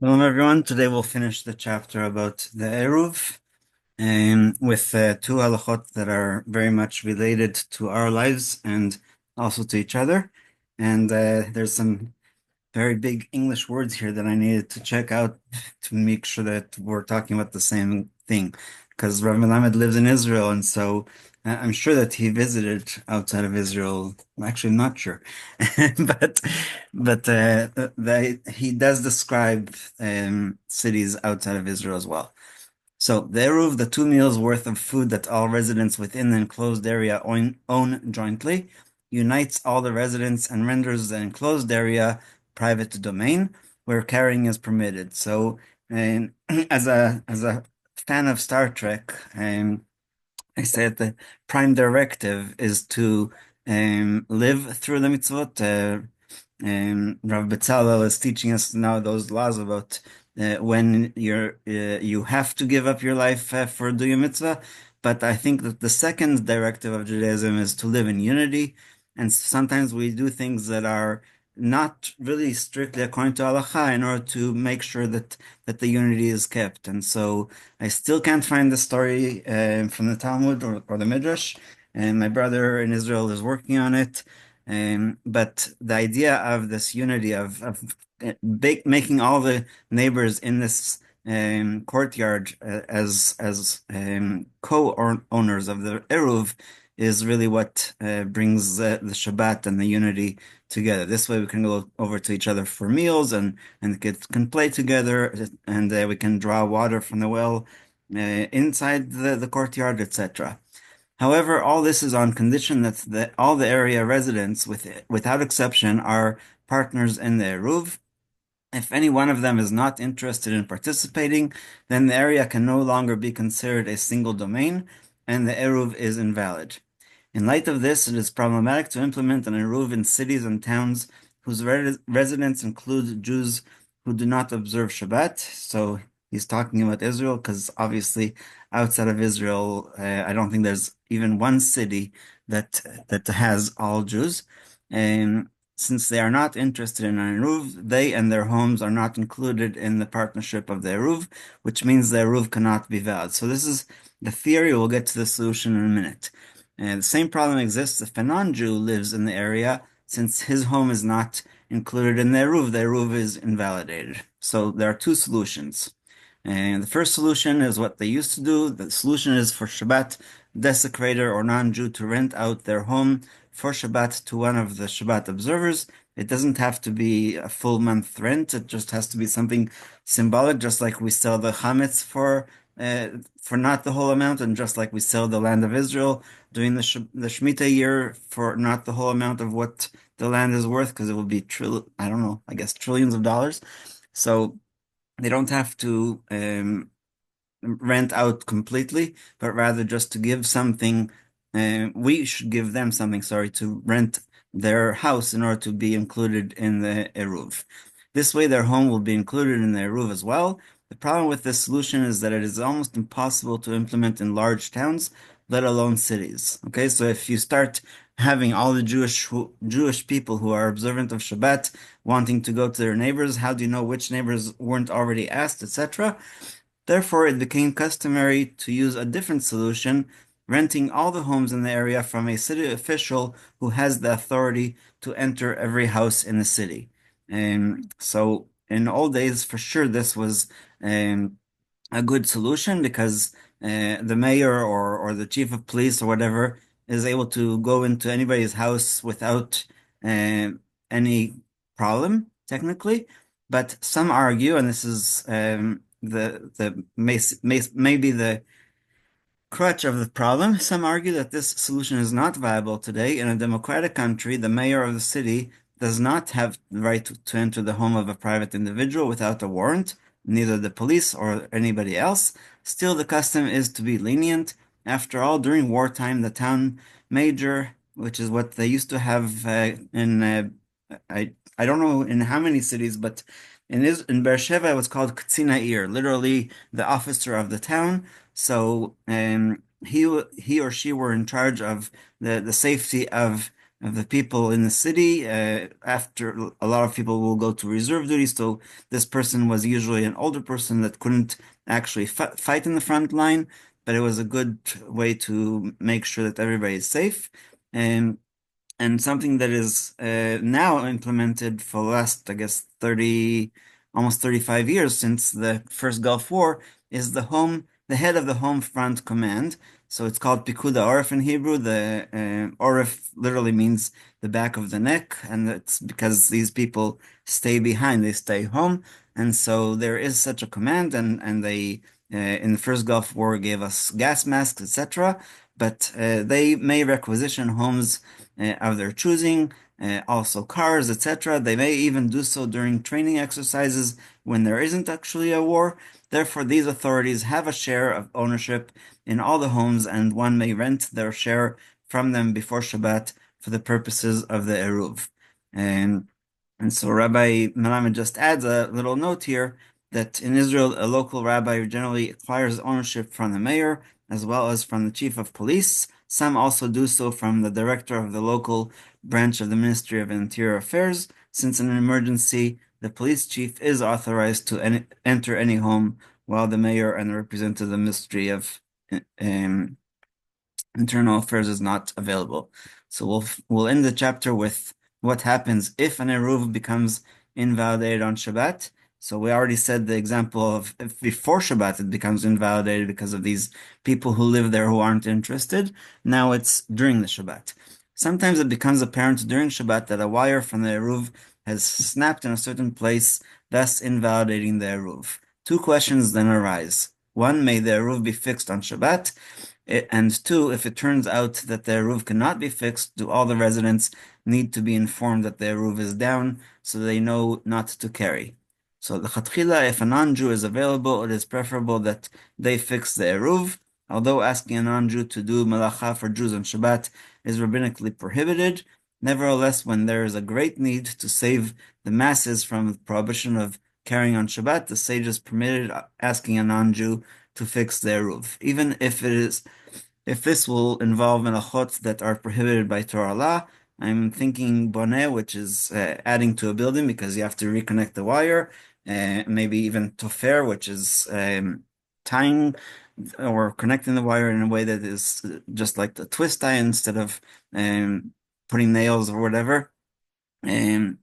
Hello, everyone. Today we'll finish the chapter about the Eruv, with two halachot that are very much related to our lives and also to each other. And there's some very big English words here that I needed to check out to make sure that we're talking about the same thing. Because Rav Melamed lives in Israel, and so I'm sure that he visited outside of Israel. I'm actually not sure, but he does describe cities outside of Israel as well. So the Eruv, the 2 meals worth of food that all residents within the enclosed area own jointly, unites all the residents and renders the enclosed area private domain where carrying is permitted. So, as a fan of Star Trek, I said the prime directive is to live through the mitzvot. Rav Betzalel is teaching us now those laws about when you have to give up your life for doing a mitzvah. But I think that the second directive of Judaism is to live in unity. And sometimes we do things that are not really strictly according to halacha in order to make sure that the unity is kept. And so I still can't find the story from the Talmud or the Midrash, and my brother in Israel is working on it. But the idea of this unity of making all the neighbors in this courtyard as co-owners of the Eruv is really what brings the Shabbat and the unity together. This way we can go over to each other for meals and the kids can play together, and we can draw water from the well inside the courtyard, etc. However, all this is on condition that all the area residents, without exception, are partners in the Eruv. If any one of them is not interested in participating, then the area can no longer be considered a single domain, and the Eruv is invalid. In light of this, it is problematic to implement an Eruv in cities and towns whose residents include Jews who do not observe Shabbat. So he's talking about Israel because obviously outside of Israel, I don't think there's even one city that has all Jews. And since they are not interested in an Eruv, they and their homes are not included in the partnership of the Eruv, which means the Eruv cannot be valid. So this is the theory. We'll get to the solution in a minute. And the same problem exists if a non-Jew lives in the area, since his home is not included in the Eruv is invalidated. So there are two solutions. And the first solution is what they used to do. The solution is for Shabbat desecrator or non-Jew to rent out their home for Shabbat to one of the Shabbat observers. It doesn't have to be a full month rent. It just has to be something symbolic, just like we sell the chametz for not the whole amount, and just like we sell the land of Israel during the Shemitah year for not the whole amount of what the land is worth, because it will be I don't know, I guess trillions of dollars. So they don't have to rent out completely, but rather just to give something. We should give them something, sorry, to rent their house in order to be included in the Eruv. This way, their home will be included in the Eruv as well. The problem with this solution is that it is almost impossible to implement in large towns, let alone cities. Okay, so if you start having all the Jewish people who are observant of Shabbat wanting to go to their neighbors, how do you know which neighbors weren't already asked, etc.? Therefore, it became customary to use a different solution, renting all the homes in the area from a city official who has the authority to enter every house in the city. So in old days, for sure, this was a good solution because the mayor or the chief of police or whatever is able to go into anybody's house without uh, any problem, technically. But some argue, and this is maybe the crutch of the problem. Some argue that this solution is not viable today. In a democratic country, the mayor of the city does not have the right to enter the home of a private individual without a warrant, neither the police or anybody else. Still, the custom is to be lenient. After all, during wartime, the town major, which is what they used to have in I don't know in how many cities, but in Beersheba it was called Ktsina literally the officer of the town. So he or she were in charge of the safety of of the people in the city. After a lot of people will go to reserve duty, so this person was usually an older person that couldn't actually fight in the front line, but it was a good way to make sure that everybody is safe. And something that is now implemented for the last, I guess, 30, almost 35 years since the first Gulf War is the head of the home front command. So it's called Pikuda Orif in Hebrew. The Orif literally means the back of the neck, and it's because these people stay behind, they stay home. And so there is such a command, and they in the first Gulf War gave us gas masks, etc. But they may requisition homes of their choosing, also cars, etc. They may even do so during training exercises when there isn't actually a war. Therefore, these authorities have a share of ownership in all the homes, and one may rent their share from them before Shabbat for the purposes of the Eruv. And, and so Rabbi Melamed just adds a little note here that in Israel, a local rabbi generally acquires ownership from the mayor as well as from the chief of police. Some also do so from the director of the local branch of the Ministry of Interior Affairs. Since in an emergency, the police chief is authorized to enter any home while the mayor and the representative of the Ministry of um, Internal Affairs is not available. So we'll end the chapter with what happens if an Eruv becomes invalidated on Shabbat. So we already said the example of if before Shabbat it becomes invalidated because of these people who live there who aren't interested. Now it's during the Shabbat. Sometimes it becomes apparent during Shabbat that a wire from the Eruv has snapped in a certain place, thus invalidating the Eruv. Two questions then arise. One, may the Eruv be fixed on Shabbat? And two, if it turns out that the Eruv cannot be fixed, do all the residents need to be informed that the Eruv is down so they know not to carry? So the Chatchila, if a non-Jew is available, it is preferable that they fix the Eruv. Although asking a non-Jew to do melacha for Jews on Shabbat is rabbinically prohibited, nevertheless, when there is a great need to save the masses from the prohibition of carrying on Shabbat, the sages permitted asking a non-Jew to fix the Eruv, even if this will involve melachot that are prohibited by Torah law. I'm thinking boneh, which is adding to a building because you have to reconnect the wire, maybe even tofer, which is tying or connecting the wire in a way that is just like the twist tie instead of putting nails or whatever. Um,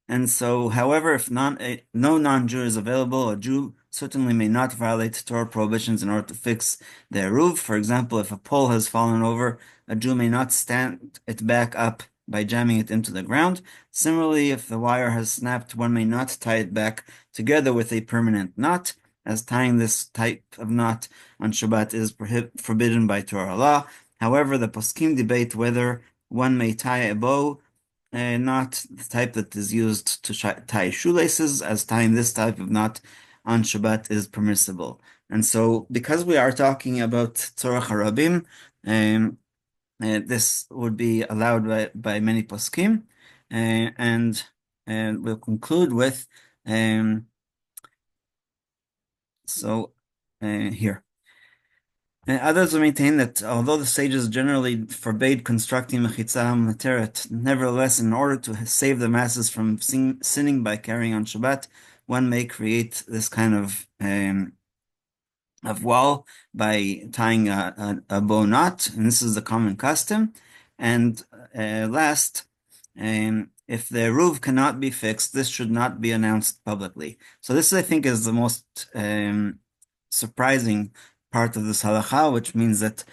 and so, however, if no non-Jew is available, a Jew certainly may not violate Torah prohibitions in order to fix the Eruv. For example, if a pole has fallen over, a Jew may not stand it back up by jamming it into the ground. Similarly, if the wire has snapped, one may not tie it back together with a permanent knot, as tying this type of knot on Shabbat is forbidden by Torah law. However, the poskim debate whether one may tie a bow knot, the type that is used to tie shoelaces, as tying this type of knot on Shabbat is permissible. And so, because we are talking about Tzorach Harabim, this would be allowed by many poskim, and we'll conclude with here. Others will maintain that although the sages generally forbade constructing mechitza materet, nevertheless, in order to save the masses from sinning by carrying on Shabbat, one may create this kind of wall by tying a bow knot, and this is the common custom. And last, if the Eruv cannot be fixed, this should not be announced publicly. So this, I think, is the most surprising part of this halacha, which means that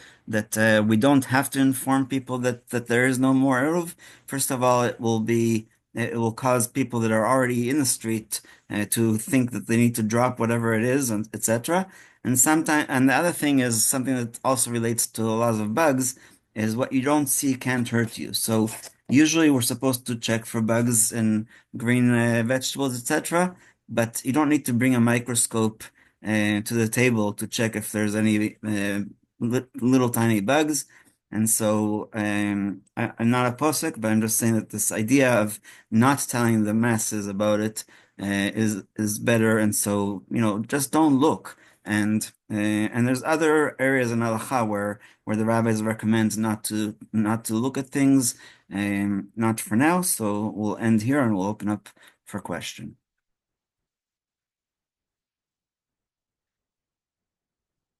we don't have to inform people that there is no more Eruv. First of all, it will cause people that are already in the street to think that they need to drop whatever it is, and etc. And the other thing is something that also relates to the laws of bugs, is what you don't see can't hurt you. So usually we're supposed to check for bugs in green vegetables, etc. But you don't need to bring a microscope to the table to check if there's any little tiny bugs. And so I'm not a posek, but I'm just saying that this idea of not telling the masses about it is better. And so, just don't look. And there's other areas in halacha where the rabbis recommend not to look at things. Not for now, so we'll end here and we'll open up for question.